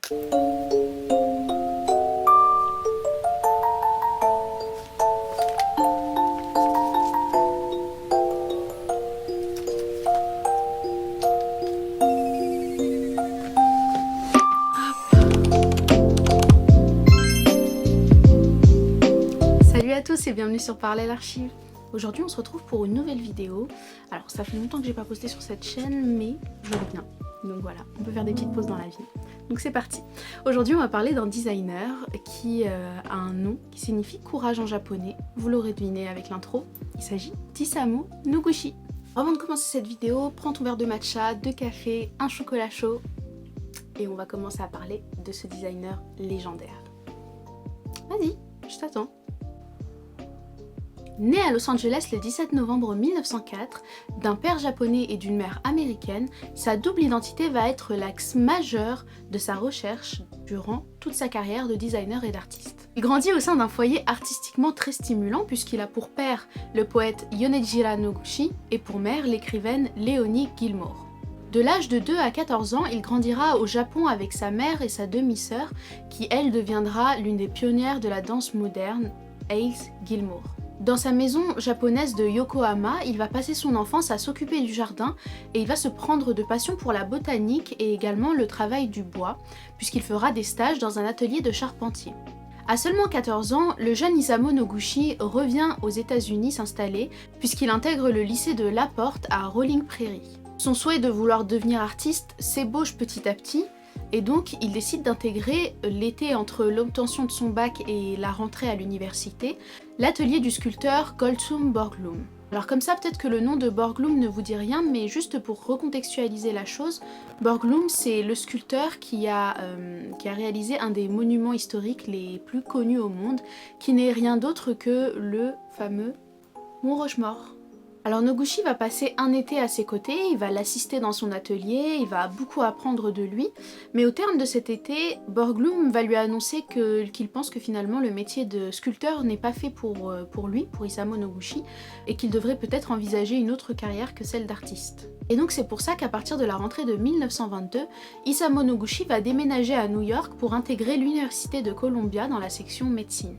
Salut à tous et bienvenue sur Parallèle Archive. Aujourd'hui on se retrouve pour une nouvelle vidéo. Alors ça fait longtemps que j'ai pas posté sur cette chaîne mais je reviens. Donc voilà, on peut faire des petites pauses dans la vie. Donc c'est parti. Aujourd'hui on va parler d'un designer qui a un nom qui signifie courage en japonais. Vous l'aurez deviné avec l'intro, il s'agit d'Isamu Noguchi. Avant de commencer cette vidéo, prends ton verre de matcha, de café, un chocolat chaud et on va commencer à parler de ce designer légendaire. Vas-y, je t'attends. Né à Los Angeles le 17 novembre 1904, d'un père japonais et d'une mère américaine, sa double identité va être l'axe majeur de sa recherche durant toute sa carrière de designer et d'artiste. Il grandit au sein d'un foyer artistiquement très stimulant puisqu'il a pour père le poète Yonejira Noguchi et pour mère l'écrivaine Léonie Gilmore. De l'âge de 2 à 14 ans, il grandira au Japon avec sa mère et sa demi-sœur qui elle deviendra l'une des pionnières de la danse moderne, Ace Gilmore. Dans sa maison japonaise de Yokohama, il va passer son enfance à s'occuper du jardin et il va se prendre de passion pour la botanique et également le travail du bois, puisqu'il fera des stages dans un atelier de charpentier. À seulement 14 ans, le jeune Isamu Noguchi revient aux États-Unis s'installer, puisqu'il intègre le lycée de La Porte à Rolling Prairie. Son souhait de vouloir devenir artiste s'ébauche petit à petit, et donc il décide d'intégrer l'été entre l'obtention de son bac et la rentrée à l'université, l'atelier du sculpteur Gülsum Borglum. Alors comme ça peut-être que le nom de Borglum ne vous dit rien, mais juste pour recontextualiser la chose, Borglum c'est le sculpteur qui a réalisé un des monuments historiques les plus connus au monde, qui n'est rien d'autre que le fameux Mont Rochemort. Alors Noguchi va passer un été à ses côtés, il va l'assister dans son atelier, il va beaucoup apprendre de lui, mais au terme de cet été, Borglum va lui annoncer qu'il pense que finalement le métier de sculpteur n'est pas fait pour lui, pour Isamu Noguchi, et qu'il devrait peut-être envisager une autre carrière que celle d'artiste. Et donc c'est pour ça qu'à partir de la rentrée de 1922, Isamu Noguchi va déménager à New York pour intégrer l'université de Columbia dans la section médecine.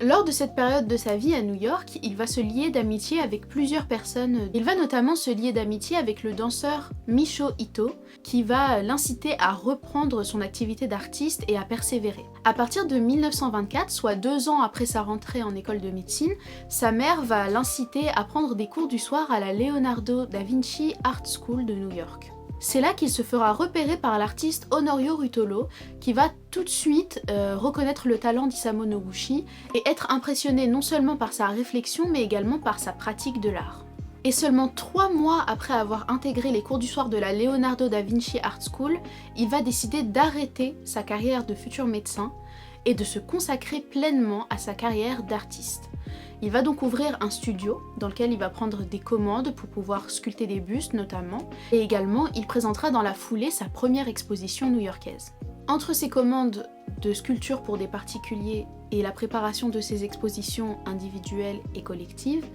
Lors de cette période de sa vie à New York, il va se lier d'amitié avec plusieurs personnes. Il va notamment se lier d'amitié avec le danseur Micho Ito, qui va l'inciter à reprendre son activité d'artiste et à persévérer. À partir de 1924, soit 2 ans après sa rentrée en école de médecine, sa mère va l'inciter à prendre des cours du soir à la Leonardo da Vinci Art School de New York. C'est là qu'il se fera repérer par l'artiste Honorio Ruotolo, qui va tout de suite reconnaître le talent d'Isamu Noguchi et être impressionné non seulement par sa réflexion mais également par sa pratique de l'art. Et seulement 3 mois après avoir intégré les cours du soir de la Leonardo da Vinci Art School, il va décider d'arrêter sa carrière de futur médecin et de se consacrer pleinement à sa carrière d'artiste. Il va donc ouvrir un studio dans lequel il va prendre des commandes pour pouvoir sculpter des bustes notamment, et également il présentera dans la foulée sa première exposition new-yorkaise. Entre ses commandes de sculpture pour des particuliers et la préparation de ses expositions individuelles et collectives,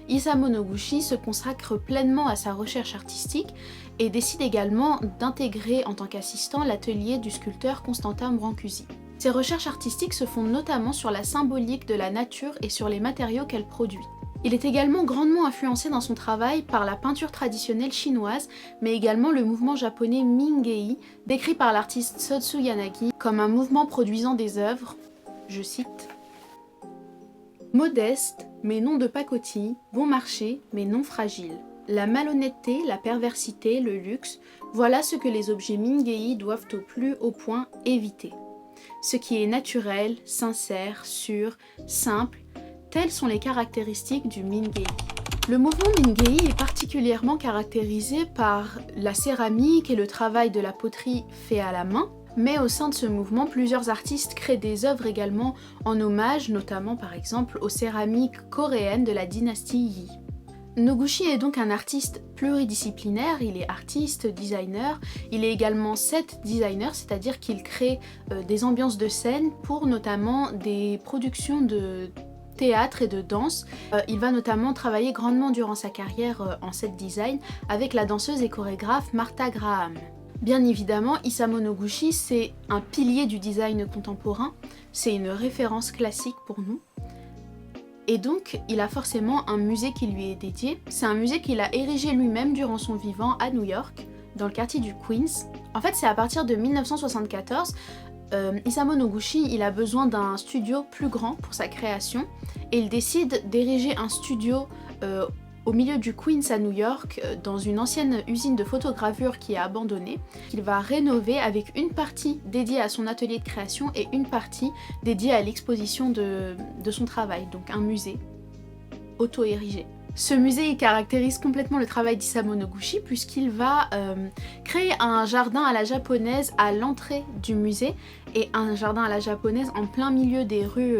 Isamu Noguchi se consacre pleinement à sa recherche artistique et décide également d'intégrer en tant qu'assistant l'atelier du sculpteur Constantin Brancusi. Ses recherches artistiques se fondent notamment sur la symbolique de la nature et sur les matériaux qu'elle produit. Il est également grandement influencé dans son travail par la peinture traditionnelle chinoise, mais également le mouvement japonais Mingei, décrit par l'artiste Sotsu Yanagi comme un mouvement produisant des œuvres, je cite, « modestes, mais non de pacotille, bon marché, mais non fragiles. La malhonnêteté, la perversité, le luxe, voilà ce que les objets Mingei doivent au plus haut point éviter. Ce qui est naturel, sincère, sûr, simple, telles sont les caractéristiques du Mingei. » Le mouvement Mingei est particulièrement caractérisé par la céramique et le travail de la poterie fait à la main, mais au sein de ce mouvement, plusieurs artistes créent des œuvres également en hommage, notamment par exemple aux céramiques coréennes de la dynastie Yi. Noguchi est donc un artiste pluridisciplinaire, il est artiste, designer, il est également set designer, c'est-à-dire qu'il crée des ambiances de scène pour notamment des productions de théâtre et de danse. Il va notamment travailler grandement durant sa carrière en set design avec la danseuse et chorégraphe Martha Graham. Bien évidemment, Isamu Noguchi, c'est un pilier du design contemporain, c'est une référence classique pour nous. Et donc, il a forcément un musée qui lui est dédié. C'est un musée qu'il a érigé lui-même durant son vivant à New York, dans le quartier du Queens. En fait, c'est à partir de 1974, Isamu Noguchi, il a besoin d'un studio plus grand pour sa création, et il décide d'ériger un studio au milieu du Queens à New York, dans une ancienne usine de photogravure qui est abandonnée, qu'il va rénover avec une partie dédiée à son atelier de création et une partie dédiée à l'exposition de son travail, donc un musée auto-érigé. Ce musée il caractérise complètement le travail d'Isamu Noguchi puisqu'il va créer un jardin à la japonaise à l'entrée du musée et un jardin à la japonaise en plein milieu des rues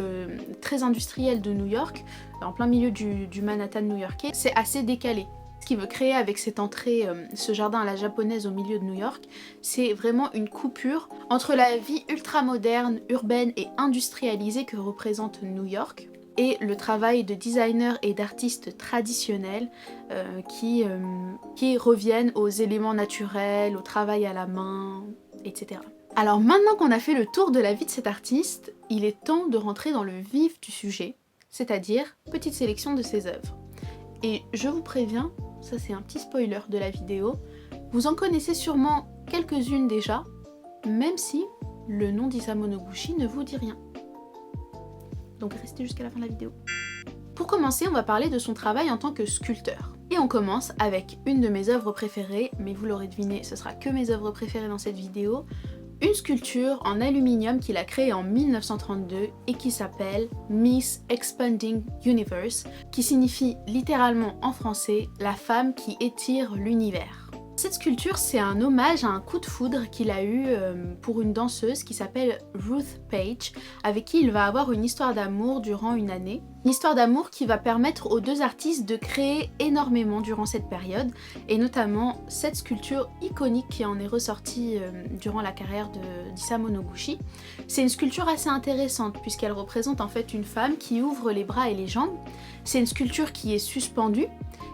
très industrielles de New York, en plein milieu du Manhattan new-yorkais. C'est assez décalé. Ce qu'il veut créer avec cette entrée, ce jardin à la japonaise au milieu de New York, c'est vraiment une coupure entre la vie ultra-moderne, urbaine et industrialisée que représente New York et le travail de designers et d'artistes traditionnels qui reviennent aux éléments naturels, au travail à la main, etc. Alors maintenant qu'on a fait le tour de la vie de cet artiste, il est temps de rentrer dans le vif du sujet, c'est-à-dire petite sélection de ses œuvres. Et je vous préviens, ça c'est un petit spoiler de la vidéo, vous en connaissez sûrement quelques-unes déjà, même si le nom d'Isamu Noguchi ne vous dit rien. Donc restez jusqu'à la fin de la vidéo. Pour commencer, on va parler de son travail en tant que sculpteur. Et on commence avec une de mes œuvres préférées, mais vous l'aurez deviné, ce sera que mes œuvres préférées dans cette vidéo. Une sculpture en aluminium qu'il a créée en 1932 et qui s'appelle Miss Expanding Universe, qui signifie littéralement en français « la femme qui étire l'univers ». Cette sculpture, c'est un hommage à un coup de foudre qu'il a eu pour une danseuse qui s'appelle Ruth Page, avec qui il va avoir une histoire d'amour durant une année. Une histoire d'amour qui va permettre aux deux artistes de créer énormément durant cette période, et notamment cette sculpture iconique qui en est ressortie durant la carrière d'Isamu Noguchi. C'est une sculpture assez intéressante puisqu'elle représente en fait une femme qui ouvre les bras et les jambes. C'est une sculpture qui est suspendue,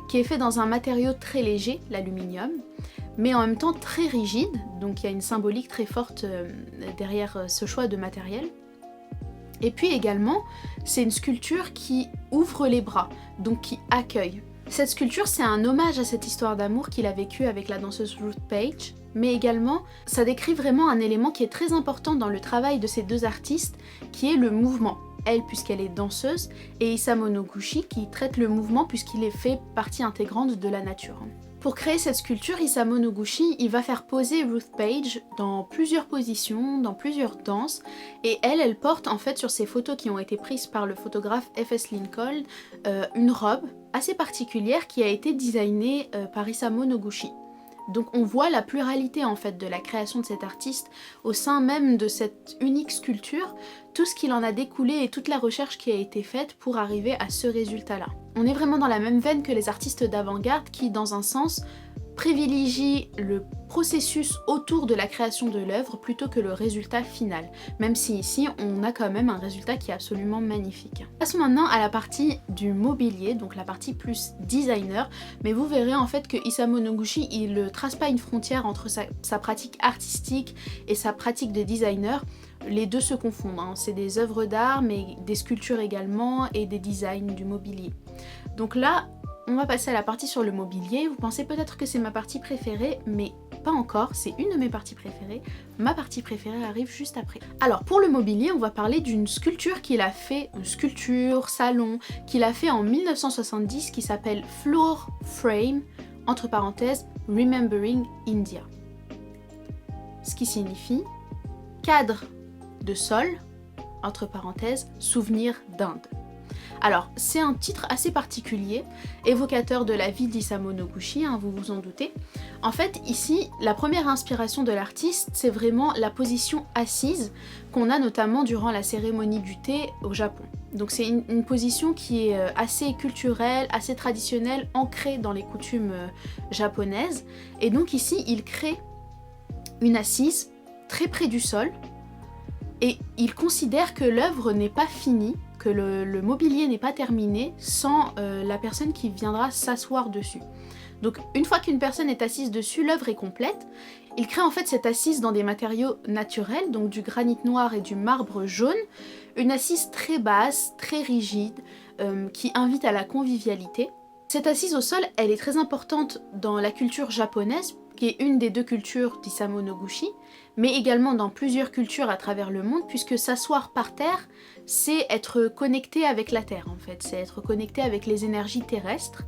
qui est faite dans un matériau très léger, l'aluminium, mais en même temps très rigide, donc il y a une symbolique très forte derrière ce choix de matériel. Et puis également, c'est une sculpture qui ouvre les bras, donc qui accueille. Cette sculpture, c'est un hommage à cette histoire d'amour qu'il a vécue avec la danseuse Ruth Page, mais également, ça décrit vraiment un élément qui est très important dans le travail de ces deux artistes, qui est le mouvement. Elle puisqu'elle est danseuse, et Isamu Noguchi qui traite le mouvement puisqu'il est fait partie intégrante de la nature. Pour créer cette sculpture, Isamu Noguchi, il va faire poser Ruth Page dans plusieurs positions, dans plusieurs danses, et elle porte en fait sur ces photos qui ont été prises par le photographe F.S. Lincoln, une robe assez particulière qui a été designée par Isamu Noguchi. Donc on voit la pluralité en fait de la création de cet artiste au sein même de cette unique sculpture, tout ce qu'il en a découlé et toute la recherche qui a été faite pour arriver à ce résultat-là. On est vraiment dans la même veine que les artistes d'avant-garde qui, dans un sens, privilégient le processus autour de la création de l'œuvre plutôt que le résultat final, même si ici on a quand même un résultat qui est absolument magnifique. Passons maintenant à la partie du mobilier, donc la partie plus designer, mais vous verrez en fait que Isamu Noguchi il ne trace pas une frontière entre sa pratique artistique et sa pratique de designer. Les deux se confondent, hein. C'est des œuvres d'art mais des sculptures également et des designs du mobilier. Donc là, on va passer à la partie sur le mobilier. Vous pensez peut-être que c'est ma partie préférée, mais pas encore, c'est une de mes parties préférées. Ma partie préférée arrive juste après. Alors pour le mobilier, on va parler d'une sculpture qu'il a fait, une sculpture, salon, qu'il a fait en 1970 qui s'appelle Floor Frame, entre parenthèses, Remembering India. Ce qui signifie cadre de sol, entre parenthèses, souvenir d'Inde. Alors, c'est un titre assez particulier, évocateur de la vie d'Isamu Noguchi, hein, vous vous en doutez. En fait, ici, la première inspiration de l'artiste, c'est vraiment la position assise qu'on a notamment durant la cérémonie du thé au Japon. Donc c'est une position qui est assez culturelle, assez traditionnelle, ancrée dans les coutumes japonaises. Et donc ici, il crée une assise très près du sol, et il considère que l'œuvre n'est pas finie, que le mobilier n'est pas terminé sans la personne qui viendra s'asseoir dessus. Donc une fois qu'une personne est assise dessus, l'œuvre est complète Il crée en fait cette assise dans des matériaux naturels, donc du granit noir et du marbre jaune, une assise très basse, très rigide, qui invite à la convivialité. Cette assise au sol, elle est très importante dans la culture japonaise, qui est une des deux cultures d'Isamu Noguchi, mais également dans plusieurs cultures à travers le monde, puisque s'asseoir par terre, c'est être connecté avec la terre en fait, c'est être connecté avec les énergies terrestres,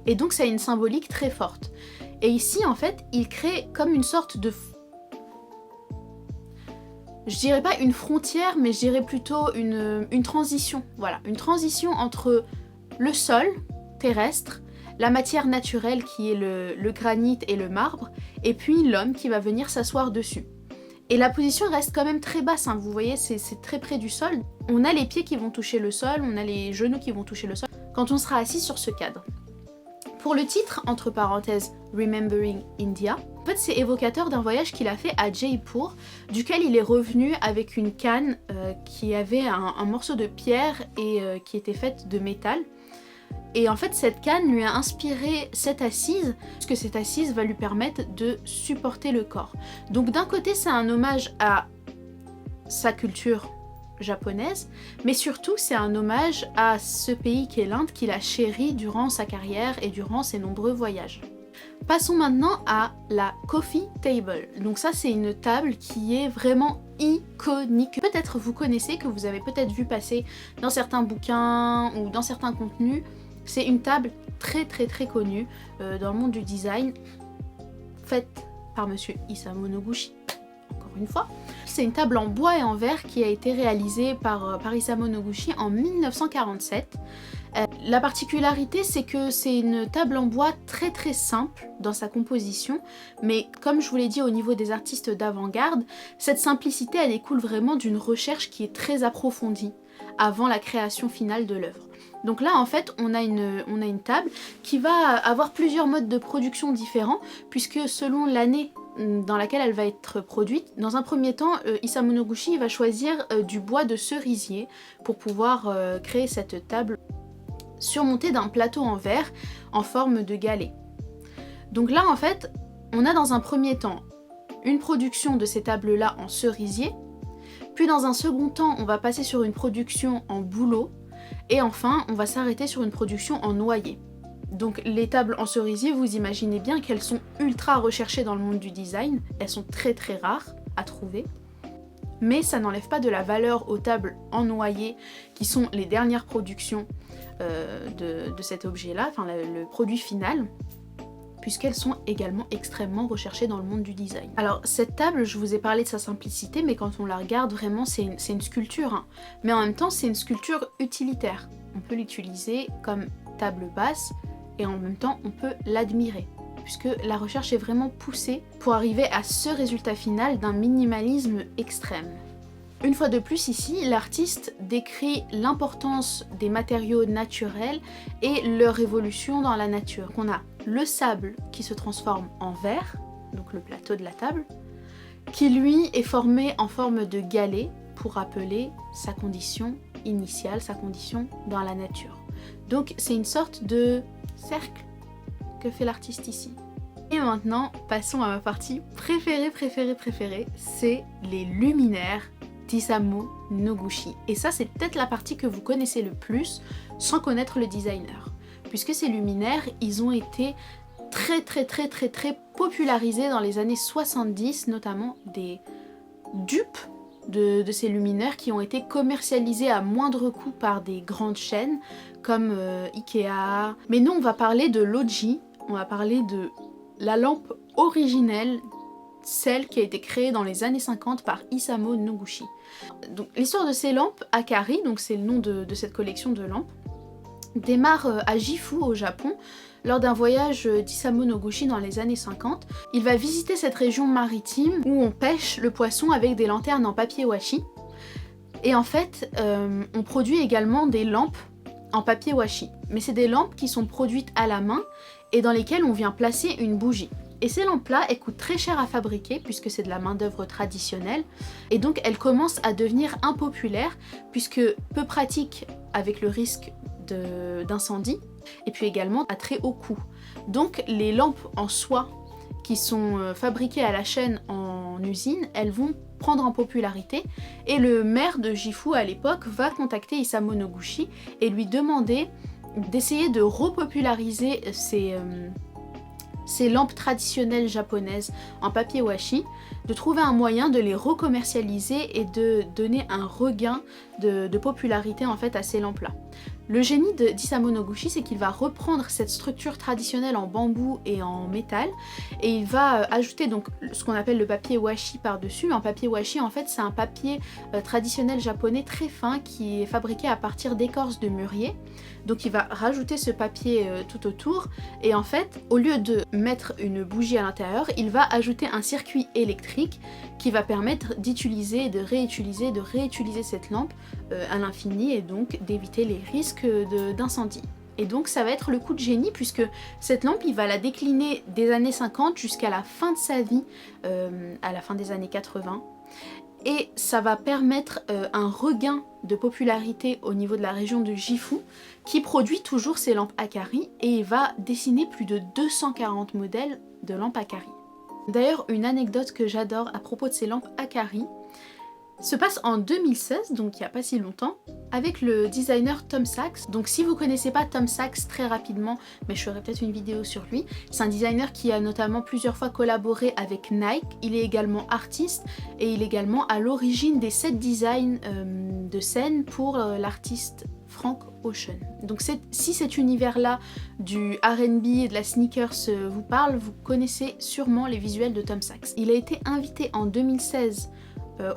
et donc ça a une symbolique très forte. Et ici en fait, il crée comme une sorte de... je dirais pas une frontière, mais je dirais plutôt une transition, voilà, une transition entre le sol terrestre, la matière naturelle qui est le granit et le marbre, et puis l'homme qui va venir s'asseoir dessus. Et la position reste quand même très basse, hein, vous voyez, c'est très près du sol. On a les pieds qui vont toucher le sol, on a les genoux qui vont toucher le sol quand on sera assis sur ce cadre. Pour le titre, entre parenthèses, Remembering India, en fait c'est évocateur d'un voyage qu'il a fait à Jaipur, duquel il est revenu avec une canne qui avait un morceau de pierre et qui était faite de métal. Et en fait cette canne lui a inspiré cette assise, puisque cette assise va lui permettre de supporter le corps. Donc d'un côté c'est un hommage à sa culture japonaise, mais surtout c'est un hommage à ce pays qu'est l'Inde qu'il a chéri durant sa carrière et durant ses nombreux voyages. Passons maintenant à la coffee table. Donc ça c'est une table qui est vraiment iconique. Peut-être vous connaissez, que vous avez peut-être vu passer dans certains bouquins ou dans certains contenus. C'est une table très connue dans le monde du design, faite par monsieur Isamu Noguchi, encore une fois. C'est une table en bois et en verre qui a été réalisée par Isamu Noguchi en 1947. La particularité, c'est que c'est une table en bois très simple dans sa composition, mais comme je vous l'ai dit au niveau des artistes d'avant-garde, cette simplicité elle découle vraiment d'une recherche qui est très approfondie avant la création finale de l'œuvre. Donc là en fait on a une table qui va avoir plusieurs modes de production différents, puisque selon l'année dans laquelle elle va être produite, dans un premier temps Isamu Noguchi va choisir du bois de cerisier pour pouvoir créer cette table surmontée d'un plateau en verre en forme de galet. Donc là en fait on a dans un premier temps une production de ces tables là en cerisier, puis dans un second temps on va passer sur une production en bouleau, et enfin on va s'arrêter sur une production en noyer. Donc les tables en cerisier, vous imaginez bien qu'elles sont ultra recherchées dans le monde du design, elles sont très rares à trouver, mais ça n'enlève pas de la valeur aux tables en noyer qui sont les dernières productions de cet objet là, enfin le produit final, puisqu'elles sont également extrêmement recherchées dans le monde du design. Alors cette table, je vous ai parlé de sa simplicité, mais quand on la regarde vraiment c'est une sculpture, hein. Mais en même temps c'est une sculpture utilitaire. On peut l'utiliser comme table basse et en même temps on peut l'admirer, puisque la recherche est vraiment poussée pour arriver à ce résultat final d'un minimalisme extrême. Une fois de plus ici, l'artiste décrit l'importance des matériaux naturels et leur évolution dans la nature. On a le sable qui se transforme en verre, donc le plateau de la table, qui lui est formé en forme de galet pour rappeler sa condition initiale, sa condition dans la nature. Donc c'est une sorte de cercle que fait l'artiste ici. Et maintenant, passons à ma partie préférée, c'est les luminaires d'Isamu Noguchi. Et ça c'est peut-être la partie que vous connaissez le plus sans connaître le designer, puisque ces luminaires ils ont été très popularisés dans les années 70, notamment des dupes de ces luminaires qui ont été commercialisés à moindre coût par des grandes chaînes comme Ikea. Mais nous on va parler de l'OG, on va parler de la lampe originelle, celle qui a été créée dans les années 50 par Isamu Noguchi. Donc l'histoire de ces lampes, Akari, donc c'est le nom de cette collection de lampes, démarre à Gifu au Japon lors d'un voyage d'Isamu Noguchi dans les années 50. Il va visiter cette région maritime où on pêche le poisson avec des lanternes en papier washi. Et en fait, on produit également des lampes en papier washi. Mais c'est des lampes qui sont produites à la main et dans lesquelles on vient placer une bougie. Et ces lampes-là, elles coûtent très cher à fabriquer puisque c'est de la main-d'œuvre traditionnelle. Et donc elles commencent à devenir impopulaires puisque peu pratiques avec le risque d'incendie et puis également à très haut coût. Donc les lampes en soie qui sont fabriquées à la chaîne en usine, elles vont prendre en popularité et le maire de Gifu à l'époque va contacter Isamu Noguchi et lui demander d'essayer de repopulariser ces lampes traditionnelles japonaises en papier washi, de trouver un moyen de les recommercialiser et de donner un regain de popularité en fait à ces lampes-là. Le génie d'Isamu Noguchi, c'est qu'il va reprendre cette structure traditionnelle en bambou et en métal et il va ajouter donc ce qu'on appelle le papier washi par-dessus. Un papier washi, en fait, c'est un papier traditionnel japonais très fin qui est fabriqué à partir d'écorce de mûrier. Donc il va rajouter ce papier tout autour et en fait, au lieu de mettre une bougie à l'intérieur, il va ajouter un circuit électrique qui va permettre d'utiliser, de réutiliser cette lampe à l'infini et donc d'éviter les risques d'incendie. Et donc ça va être le coup de génie puisque cette lampe il va la décliner des années 50 jusqu'à la fin de sa vie, à la fin des années 80. Et ça va permettre un regain de popularité au niveau de la région de Gifu qui produit toujours ces lampes Akari et il va dessiner plus de 240 modèles de lampes Akari. D'ailleurs, une anecdote que j'adore à propos de ces lampes Akari se passe en 2016, donc il n'y a pas si longtemps, avec le designer Tom Sachs. Donc si vous connaissez pas Tom Sachs, très rapidement, mais je ferai peut-être une vidéo sur lui, c'est un designer qui a notamment plusieurs fois collaboré avec Nike, il est également artiste et il est également à l'origine des set designs de scène pour l'artiste Frank Ocean. Donc si cet univers-là du R&B et de la sneakers vous parle, vous connaissez sûrement les visuels de Tom Sachs. Il a été invité en 2016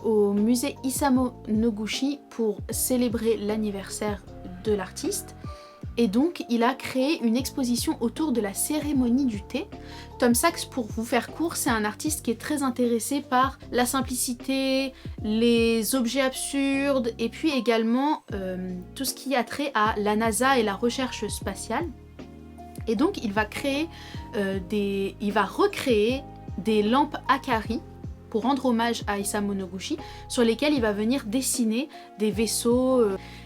au musée Isamu Noguchi pour célébrer l'anniversaire de l'artiste et donc il a créé une exposition autour de la cérémonie du thé. Tom Sachs, pour vous faire court, c'est un artiste qui est très intéressé par la simplicité, les objets absurdes et puis également tout ce qui a trait à la NASA et la recherche spatiale. Et donc il va recréer des lampes Akari pour rendre hommage à Isamu Noguchi, sur lesquels il va venir dessiner des vaisseaux.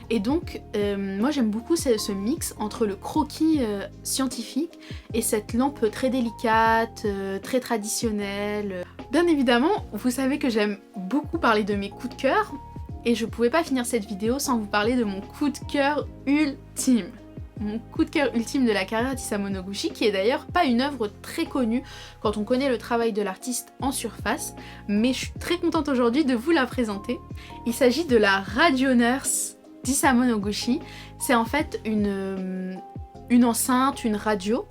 Et donc, moi j'aime beaucoup ce mix entre le croquis scientifique et cette lampe très délicate, très traditionnelle. Bien évidemment, vous savez que j'aime beaucoup parler de mes coups de cœur, et je pouvais pas finir cette vidéo sans vous parler de mon coup de cœur ultime. Mon coup de cœur ultime de la carrière d'Isamu Noguchi, qui est d'ailleurs pas une œuvre très connue quand on connaît le travail de l'artiste en surface, mais je suis très contente aujourd'hui de vous la présenter. Il s'agit de la Radio Nurse d'Isamu Noguchi. C'est en fait une enceinte, une radio,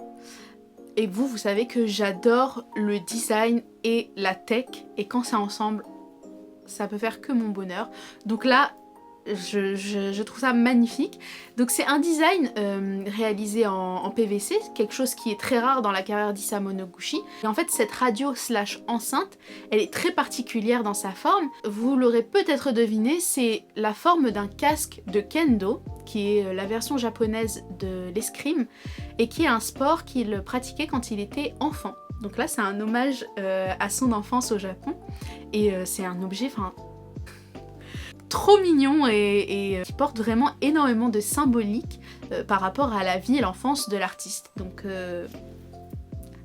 et vous savez que j'adore le design et la tech, et quand c'est ensemble, ça peut faire que mon bonheur. Donc là, je trouve ça magnifique. Donc c'est un design réalisé en PVC, quelque chose qui est très rare dans la carrière d'Isamu Noguchi. Et en fait cette radio slash enceinte, elle est très particulière dans sa forme. Vous l'aurez peut-être deviné, c'est la forme d'un casque de kendo, qui est la version japonaise de l'escrime, et qui est un sport qu'il pratiquait quand il était enfant. Donc là c'est un hommage à son enfance au Japon, et c'est un objet, trop mignon et qui porte vraiment énormément de symbolique par rapport à la vie et l'enfance de l'artiste. Donc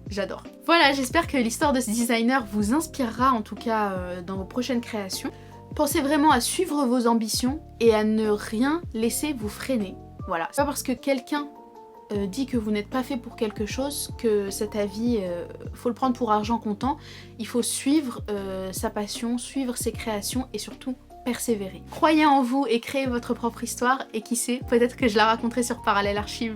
j'adore. Voilà, j'espère que l'histoire de ce designer vous inspirera en tout cas dans vos prochaines créations. Pensez vraiment à suivre vos ambitions et à ne rien laisser vous freiner. Voilà, c'est pas parce que quelqu'un dit que vous n'êtes pas fait pour quelque chose que cet avis, faut le prendre pour argent comptant. Il faut suivre sa passion, suivre ses créations et surtout persévérer. Croyez en vous et créez votre propre histoire, et qui sait, peut-être que je la raconterai sur Parallèle Archive.